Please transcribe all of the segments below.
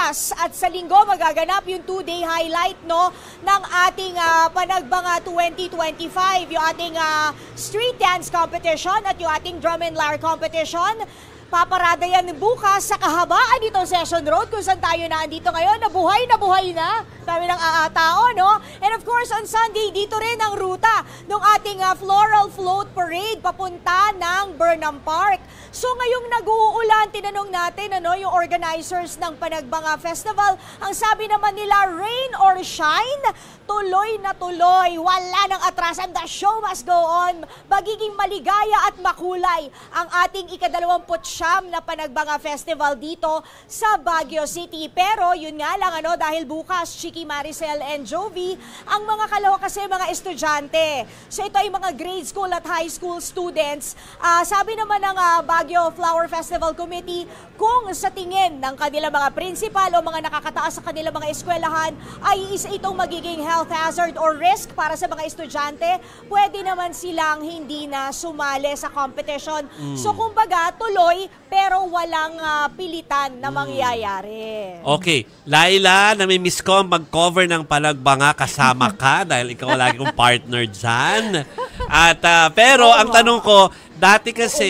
bukas at sa linggo magaganap yung 2-day highlight no ng ating Panagbanga 2025, yung ating street dance competition at yung ating drum and lyre competition. Paparada yan bukas sa kahabaan nitong Session Road kung saan tayo na andito ngayon. Nabuhay na. Dami ng tao, no? And of course, on Sunday, dito rin ang ruta ng ating Floral Float Parade papunta ng Burnham Park. So ngayong nag-uulan, tinanong natin yung organizers ng Panagbanga Festival. Ang sabi naman nila, rain or shine, tuloy na tuloy. Wala nang atrasan. The show must go on. Magiging maligaya at makulay ang ating ika-29 na Panagbanga Festival dito sa Baguio City. Pero yun nga lang dahil bukas Chiki, Maricel and Jovi ang mga kalahok kasi mga estudyante. So ito ay mga grade school at high school students. Sabi naman ng Baguio Flower Festival Committee, kung sa tingin ng kanilang mga principal o mga nakakataas sa kanilang mga eskwelahan ay isa itong magiging health hazard or risk para sa mga estudyante, pwede naman silang hindi na sumali sa competition. So kumbaga tuloy pero walang pilitan na mangyayari. Okay. Laila, namimiss ko mag-cover ng Panagbanga kasama ka dahil ikaw lagi kong partner dyan. At, pero ang tanong ko, dati kasi,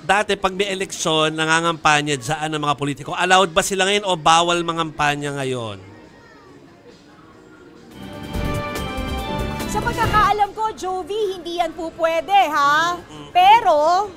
dati pag may eleksyon, nangangampanya dyan ng mga politiko, allowed ba sila ngayon o bawal mangampanya ngayon? Sa pagkakaalam ko, Jovi, hindi yan po pwede, ha? Pero,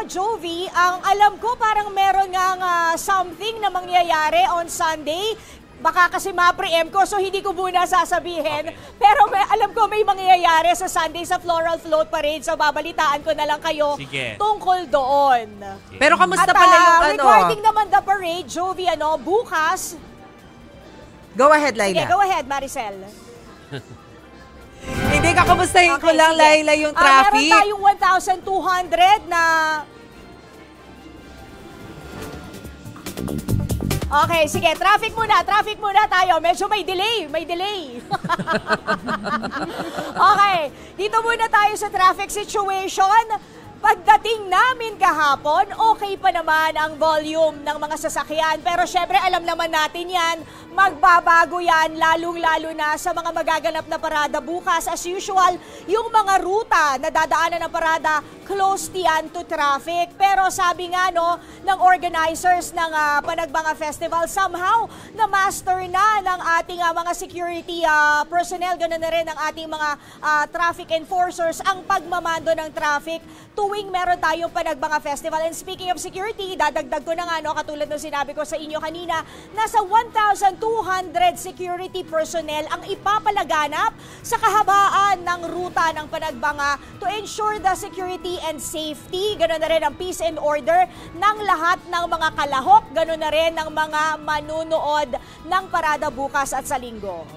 Jovi, ang alam ko parang meron nga something na mangyayari on Sunday. Baka kasi ma-preempt ko, so hindi ko muna sasabihin. Okay. Pero alam ko may mangyayari sa Sunday sa Floral Float Parade. So babalitaan ko na lang kayo tungkol doon. Okay. Pero kamusta pala yung regarding naman the parade, Jovi, bukas. Go ahead, Laila. Sige, go ahead, Maricel. Hindi ka, kamustahin ko lang, Laila, yung traffic. Meron tayong 1,200 na... Okay, sige, traffic muna tayo. Medyo may delay. Okay, dito muna tayo sa traffic situation. Pagdating namin kahapon, okay pa naman ang volume ng mga sasakyan. Pero syempre, alam naman natin yan, magbabago yan, lalong-lalo na sa mga magaganap na parada bukas. As usual, yung mga ruta na dadaanan ng parada, closed yan to traffic. Pero sabi nga ng organizers ng Panagbanga Festival, somehow, na-master na ng ating mga security personnel, ganoon na rin ang ating mga traffic enforcers, ang pagmamando ng traffic tuwing meron tayong Panagbanga Festival. And speaking of security, dadagdag ko na nga, katulad ng sinabi ko sa inyo kanina, nasa 1,200 security personnel ang ipapalaganap sa kahabaan ng ruta ng Panagbanga to ensure the security and safety, ganoon na rin ang peace and order ng lahat ng mga kalahok, ganoon na rin ng mga manunood ng parada bukas at sa linggo.